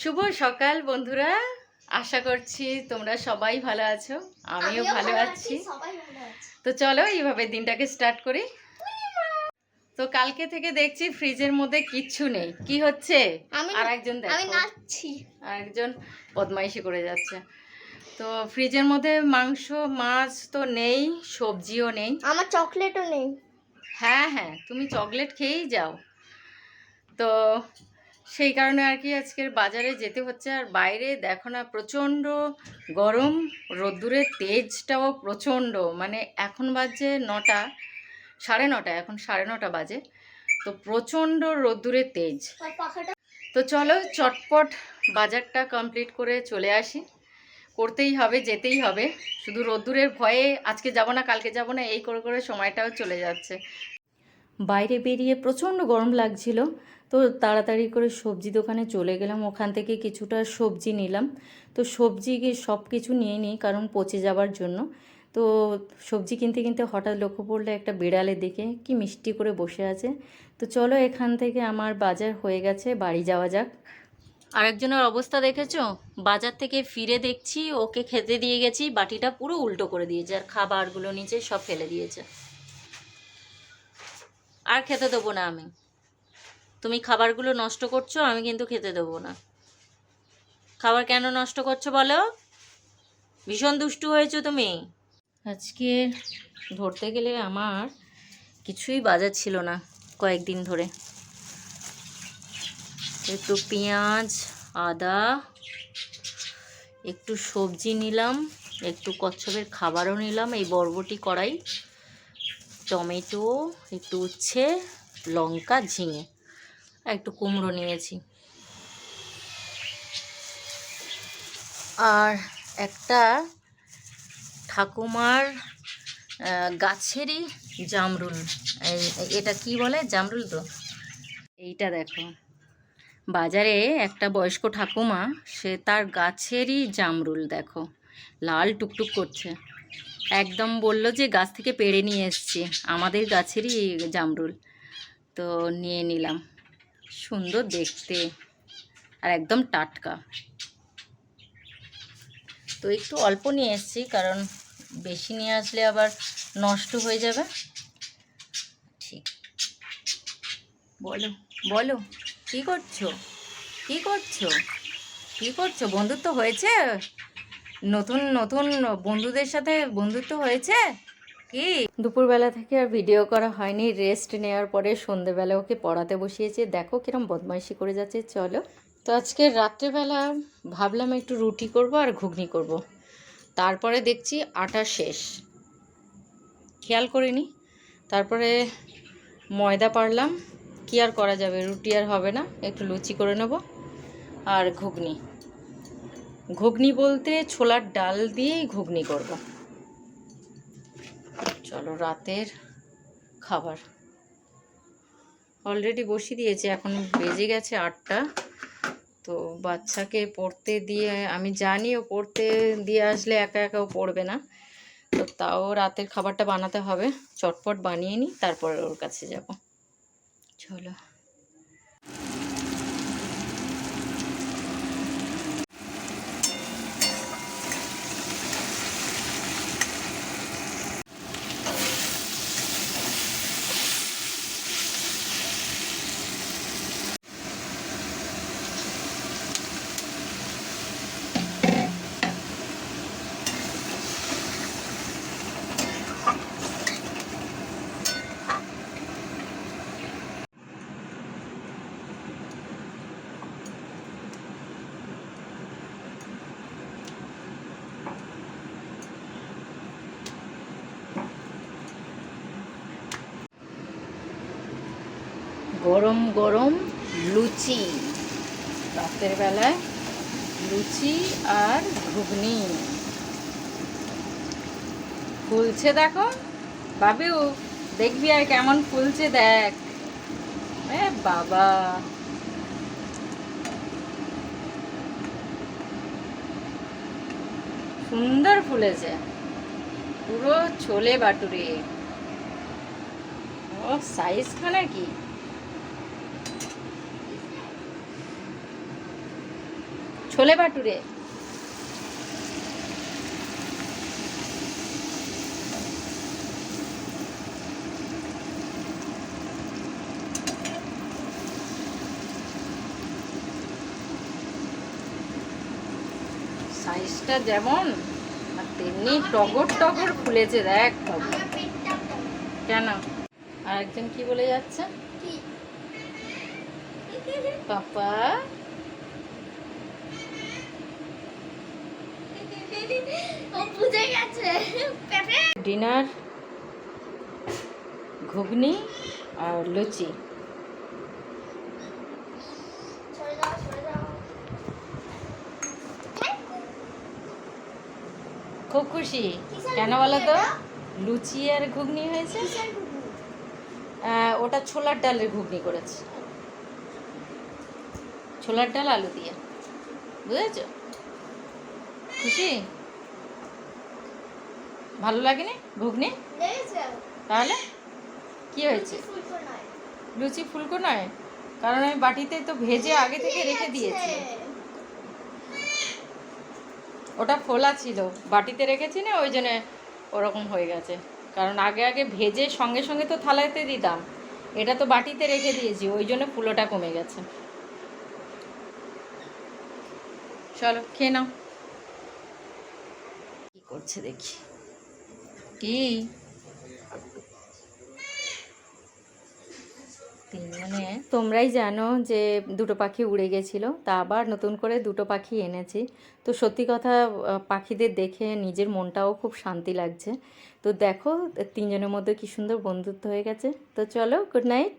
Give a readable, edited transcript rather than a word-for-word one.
শুভ সকাল বন্ধুরা, আশা করছি তোমরা সবাই ভালো আছো, আমিও ভালো আছি। তো চলো এইভাবে দিনটাকে স্টার্ট করি। তো কালকে থেকে দেখছি ফ্রিজের মধ্যে কিচ্ছু নেই, কি হচ্ছে? আর একজন দেখো, আর একজন বদমাইশি করে যাচ্ছে। তো ফ্রিজের মধ্যে মাংস মাছ তো নেই, সবজিও নেই, আমার চকলেটও নেই। হ্যাঁ হ্যাঁ, তুমি চকলেট খেয়েই যাও। তো সেই কারণে আর কি আজকের বাজারে যেতে হচ্ছে। আর বাইরে দেখো না, প্রচণ্ড গরম, রোদ্দুরের তেজটাও প্রচণ্ড। মানে এখন বাজে 9টা, 9:30, এখন 9:30 বাজে। তো প্রচণ্ড রোদ্দুরের তেজ। তো চলো চটপট বাজারটা কমপ্লিট করে চলে আসি। করতেই হবে, যেতেই হবে। শুধু রোদ্দুরের ভয়ে আজকে যাব না, কালকে যাব না, এই করে করে সময়টাও চলে যাচ্ছে। বাইরে বেরিয়ে প্রচণ্ড গরম লাগছিল, তো তাড়াতাড়ি করে সবজি দোকানে চলে গেলাম। ওখান থেকে কিছুটা সবজি নিলাম। তো সবজি সব কিছু নিয়ে নিই, কারণ পচে যাবার জন্য। তো সবজি কিনতে কিনতে হঠাৎ লক্ষ্য পড়লো একটা বিড়ালের দিকে, কি মিষ্টি করে বসে আছে। তো চলো এখান থেকে আমার বাজার হয়ে গেছে, বাড়ি যাওয়া যাক। আরেকজনের অবস্থা দেখেছো? বাজার থেকে ফিরে দেখছি ওকে খেতে দিয়ে গেছি, বাটিটা পুরো উল্টো করে দিয়েছে, আর খাবারগুলো নিচে সব ফেলে দিয়েছে। আর খেতে দেবো না আমি। তুমি খাবারগুলো নষ্ট করছো, আমি কিন্তু খেতে দেবো না। খাবার কেন নষ্ট করছো বলো? ভীষণ দুষ্টু হয়েছো তুমি। আজকে ধরতে গেলে আমার কিছুই বাজার ছিল না কয়েকদিন ধরে। একটু পেঁয়াজ, আদা, একটু সবজি নিলাম, একটু কচ্ছপের খাবারও নিলাম, এই বরবটি কড়াই, টমেটো, একটু উচ্ছে, লঙ্কা, ঝিঙে, একটু কুমড়ো নিয়েছি। আর একটা ঠাকুমার গাছেরই জামরুল, এটা কি বলে, জামরুল তো। এইটা দেখো, বাজারে একটা বয়স্ক ঠাকুমা, সে তার গাছেরই জামরুল দেখো, লাল টুকটুক করছে। একদম বলল যে গাছ থেকে পেড়ে নিয়ে এসছি, আমাদের গাছেরই জামরুল। তো নিয়ে নিলাম, সুন্দর দেখতে আর একদম টাটকা। তো একটু অল্প নিয়ে এসেছি, কারণ বেশি নিয়ে আসলে আবার নষ্ট হয়ে যাবে। ঠিক, বলো বলো, কী করছো, কী করছো, কী করছো? বন্ধুত্ব হয়েছে? নতুন নতুন বন্ধুদের সাথে বন্ধুত্ব হয়েছে কি? দুপুরবেলা থেকে আর ভিডিও করা হয়নি, রেস্ট নেওয়ার পরে সন্ধেবেলা ওকে পড়াতে বসিয়েছি। দেখো কিরম বদমাইশি করে যাচ্ছে। চলো, তো আজকে রাত্রেবেলা ভাবলাম একটু রুটি করব আর ঘুগনি করব। তারপরে দেখছি আটা শেষ, খেয়াল করিনি। তারপরে ময়দা পারলাম, কি আর করা যাবে, রুটি আর হবে না, একটু লুচি করে নেব। আর ঘুগনি, ঘুগনি বলতে ছোলার ডাল দিয়েই ঘুগনি করব। চলো রাতের খাবার অলরেডি বসিয়ে দিয়েছি, এখন বেজে গেছে 8টা। তো বাচ্চাকে পড়তে দিয়ে, আমি জানি ও পড়তে দিয়ে আসলে একা একা ও পড়বে না, তো তাও রাতের খাবারটা বানাতে হবে। চটপট বানিয়ে নিই, তারপরে ওর কাছে যাব। চলো, গরম গরম লুচি, রাতের বেলায় লুচি আর ঘুগনি। ফুলছে দেখো বাবু, দেখবি আর কেমন ফুলছে দেখ। এ বাবা, সুন্দর ফুলেছে, পুরো ছোলে বাটুরে। ও সাইজ খানা, কি ছোলে ভাটুরে। সাইজটা যেমন আর তেমনি টগর টগর ফুলেছে, দেখ বাবু। কেন? আর একজন কি বলে যাচ্ছে? পাপা ডিনার ঘুগনি আর লুচি। খুব খুশি কেন বলো তো? লুচি আর ঘুগনি হয়েছে। ওটা ছোলার ডালের ঘুগনি করেছে, ছোলার ডাল আলু দিয়ে, বুঝেছ? খুশি? ভালো লাগেনি ঘুগনি? তাহলে কি হয়েছে? লুচি ফুলকো নয়, কারণ আমি বাটিতে তো ভেজে আগে থেকে রেখে দিয়েছি। ওটা ফোলা ছিল, বাটিতে রেখেছি না, ওই জন্য ওরকম হয়ে গেছে। কারণ আগে আগে ভেজে সঙ্গে সঙ্গে তো থালাতে দিতাম, এটা তো বাটিতে রেখে দিয়েছি, ওই জন্য ফুলোটা কমে গেছে। চলো খেয়ে নাও। কি করছে দেখি। কি মানে তোমরাই জানো যে দুটো পাখি উড়ে গেছিলো, তা আবার নতুন করে দুটো পাখি এনেছি। তো সত্যি কথা, পাখিদের দেখে নিজের মনটাও খুব শান্তি লাগছে। তো দেখো তিনজনের মধ্যে কি সুন্দর বন্ধুত্ব হয়ে গেছে। তো চলো, গুড নাইট।